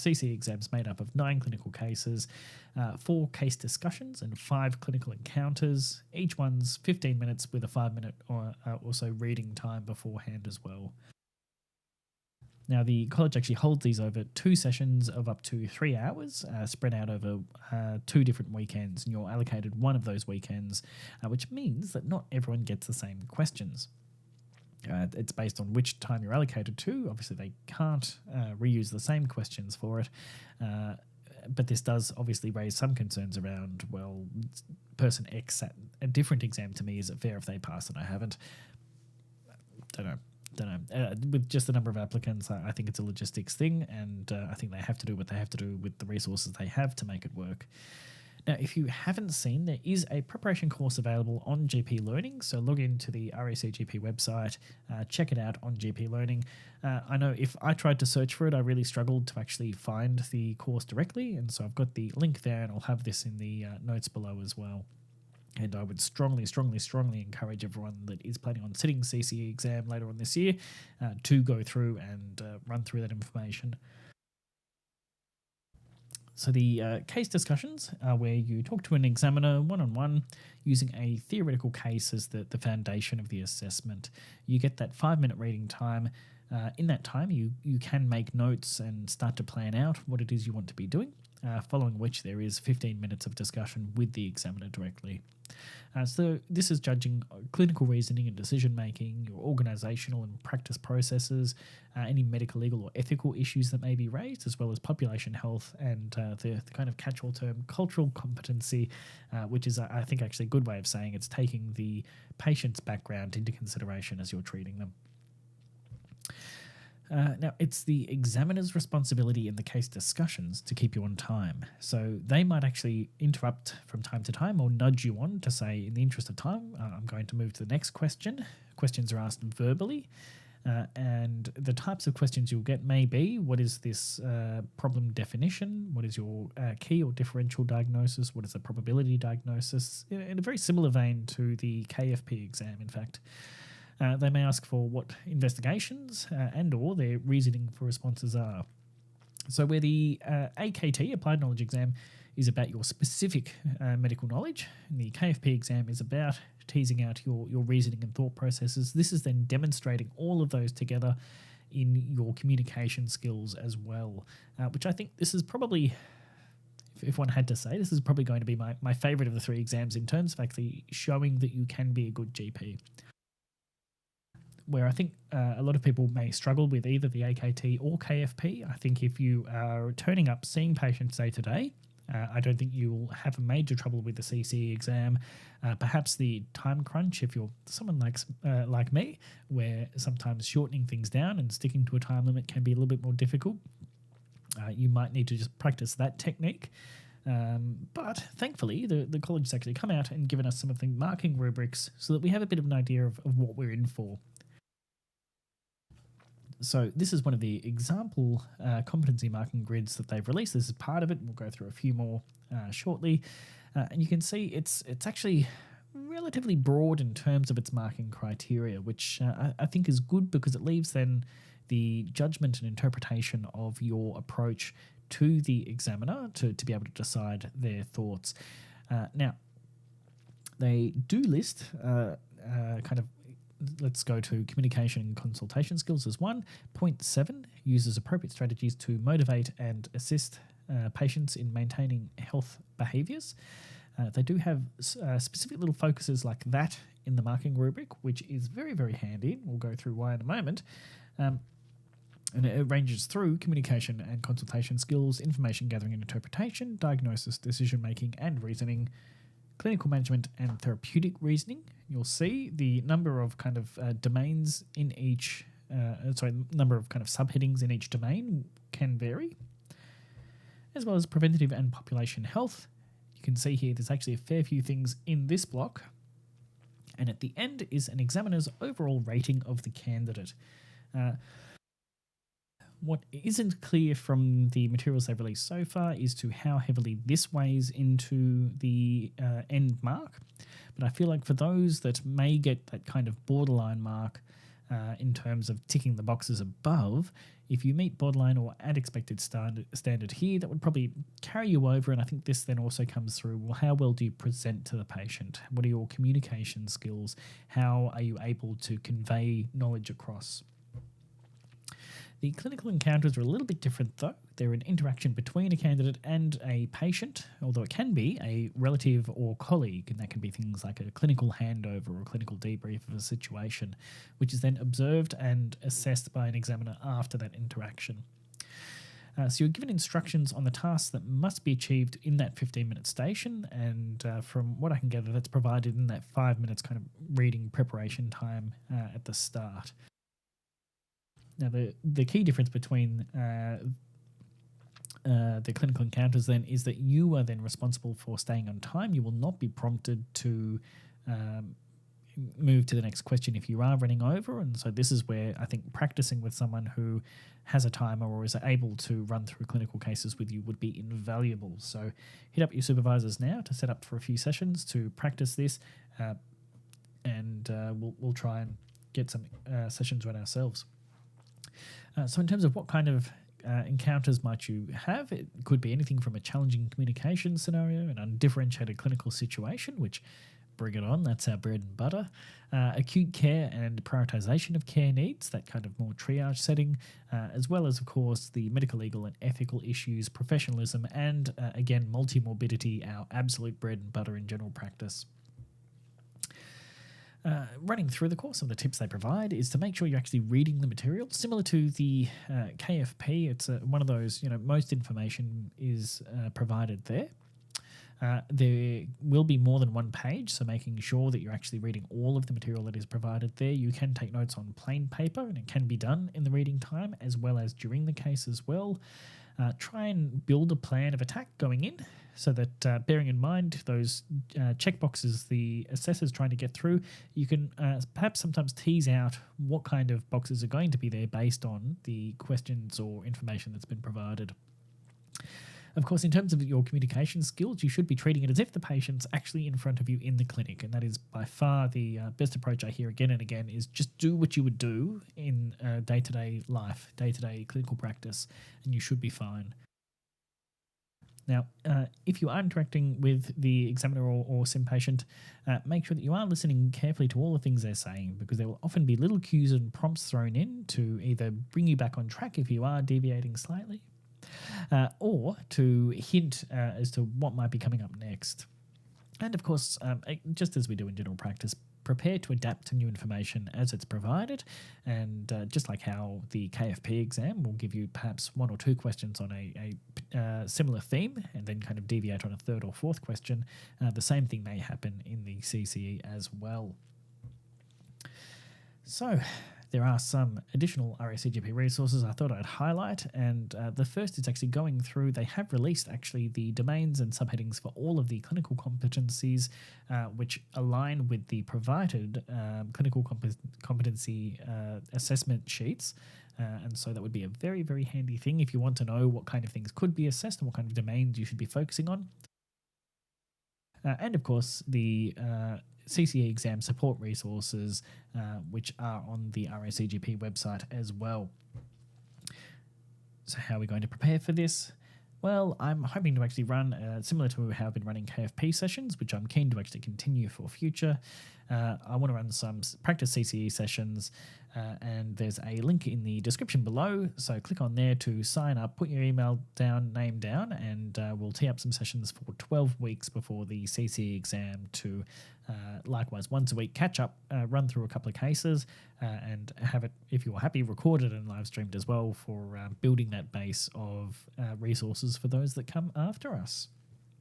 CCE exam's made up of 9 clinical cases, 4 case discussions and 5 clinical encounters. Each one's 15 minutes with a 5-minute or so reading time beforehand as well. Now, the college actually holds these over 2 sessions of up to 3 hours, spread out over 2 different weekends, and you're allocated one of those weekends, which means that not everyone gets the same questions. It's based on which time you're allocated to. Obviously, they can't reuse the same questions for it, but this does obviously raise some concerns around, well, person X sat a different exam to me. Is it fair if they pass and I haven't? Don't know. With just the number of applicants, I think it's a logistics thing, and I think they have to do what they have to do with the resources they have to make it work. Now, if you haven't seen, there is a preparation course available on GP Learning, so log into the RACGP website, check it out on GP Learning. I know if I tried to search for it, I really struggled to actually find the course directly, and so I've got the link there, and I'll have this in the notes below as well. And I would strongly encourage everyone that is planning on sitting CCE exam later on this year to go through and run through that information. So the case discussions are where you talk to an examiner one-on-one using a theoretical case as the foundation of the assessment. You get that 5-minute reading time. In that time, you can make notes and start to plan out what it is you want to be doing, following which there is 15 minutes of discussion with the examiner directly. So this is judging clinical reasoning and decision-making, your organisational and practice processes, any medical, legal or ethical issues that may be raised, as well as population health and the kind of catch-all term cultural competency, which is, I think, actually a good way of saying it's taking the patient's background into consideration as you're treating them. Now, it's the examiner's responsibility in the case discussions to keep you on time. So they might actually interrupt from time to time or nudge you on to say, in the interest of time, I'm going to move to the next question. Questions are asked verbally. And the types of questions you'll get may be, what is this problem definition? What is your key or differential diagnosis? What is the probability diagnosis? In a very similar vein to the KFP exam, in fact. They may ask for what investigations and or their reasoning for responses are. So where the AKT, Applied Knowledge Exam, is about your specific medical knowledge, and the KFP exam is about teasing out your reasoning and thought processes. This is then demonstrating all of those together in your communication skills as well, which I think this is probably, if one had to say, this is probably going to be my favourite of the 3 exams in terms of actually showing that you can be a good GP. Where I think a lot of people may struggle with either the AKT or KFP. I think if you are turning up, seeing patients day to day, I don't think you'll have major trouble with the CCE exam. Perhaps the time crunch, if you're someone like me, where sometimes shortening things down and sticking to a time limit can be a little bit more difficult. You might need to just practice that technique. But thankfully, the college has actually come out and given us some of the marking rubrics so that we have a bit of an idea of what we're in for. So this is one of the example competency marking grids that they've released. This is part of it. We'll go through a few more shortly. And you can see it's actually relatively broad in terms of its marking criteria, which I think is good because it leaves then the judgment and interpretation of your approach to the examiner to be able to decide their thoughts. Now, they do list kind of, let's go to communication and consultation skills as one. Point 7 uses appropriate strategies to motivate and assist patients in maintaining health behaviours. They do have specific little focuses like that in the marking rubric, which is very, very handy. We'll go through why in a moment. And it ranges through communication and consultation skills, information gathering and interpretation, diagnosis, decision-making and reasoning, clinical management and therapeutic reasoning. You'll see the number of kind of domains in each, number of kind of subheadings in each domain can vary, as well as preventative and population health. You can see here there's actually a fair few things in this block. And at the end is an examiner's overall rating of the candidate. What isn't clear from the materials they've released so far is to how heavily this weighs into the end mark. But I feel like for those that may get that kind of borderline mark, in terms of ticking the boxes above. If you meet borderline or at expected standard here, that would probably carry you over. And I think this then also comes through, well, how well do you present to the patient? What are your communication skills? How are you able to convey knowledge across? The clinical encounters are a little bit different though. They're an interaction between a candidate and a patient, although it can be a relative or colleague, and that can be things like a clinical handover or a clinical debrief of a situation, which is then observed and assessed by an examiner after that interaction. So you're given instructions on the tasks that must be achieved in that 15-minute station, and from what I can gather, that's provided in that 5 minutes kind of reading preparation time at the start. Now, the key difference between the clinical encounters then is that you are then responsible for staying on time. You will not be prompted to move to the next question if you are running over. And so this is where I think practicing with someone who has a timer or is able to run through clinical cases with you would be invaluable. So hit up your supervisors now to set up for a few sessions to practice this, and we'll try and get some sessions run ourselves. So in terms of what kind of encounters might you have, it could be anything from a challenging communication scenario, an undifferentiated clinical situation, which, bring it on, that's our bread and butter, acute care and prioritisation of care needs, that kind of more triage setting, as well as, of course, the medical, legal and ethical issues, professionalism, and, again, multimorbidity, our absolute bread and butter in general practice. Running through the course, some of the tips they provide is to make sure you're actually reading the material. Similar to the KFP, it's one of those, most information is provided there. There will be more than one page, so making sure that you're actually reading all of the material that is provided there. You can take notes on plain paper, and it can be done in the reading time as well as during the case as well. Try and build a plan of attack going in, so that bearing in mind those checkboxes the assessor's trying to get through, you can perhaps sometimes tease out what kind of boxes are going to be there based on the questions or information that's been provided. Of course, in terms of your communication skills, you should be treating it as if the patient's actually in front of you in the clinic, and that is by far the best approach I hear again and again, is just do what you would do in day-to-day life, day-to-day clinical practice, and you should be fine. Now, if you are interacting with the examiner or sim patient, make sure that you are listening carefully to all the things they're saying, because there will often be little cues and prompts thrown in to either bring you back on track if you are deviating slightly, or to hint as to what might be coming up next. And of course, just as we do in general practice, prepare to adapt to new information as it's provided, and just like how the KFP exam will give you perhaps one or two questions on a similar theme and then kind of deviate on a third or fourth question, the same thing may happen in the CCE as well. So there are some additional RACGP resources I thought I'd highlight, and the first is actually going through, they have released actually the domains and subheadings for all of the clinical competencies which align with the provided clinical competency assessment sheets, and so that would be a very, very handy thing if you want to know what kind of things could be assessed and what kind of domains you should be focusing on. And of course, the CCE exam support resources, which are on the RACGP website as well. So how are we going to prepare for this? Well, I'm hoping to actually run similar to how I've been running KFP sessions, which I'm keen to actually continue for future. I want to run some practice CCE sessions, and there's a link in the description below, so click on there to sign up, put your email down, name down, and we'll tee up some sessions for 12 weeks before the CCE exam to likewise once a week catch up, run through a couple of cases, and have it, if you're happy, recorded and live streamed as well for building that base of resources for those that come after us.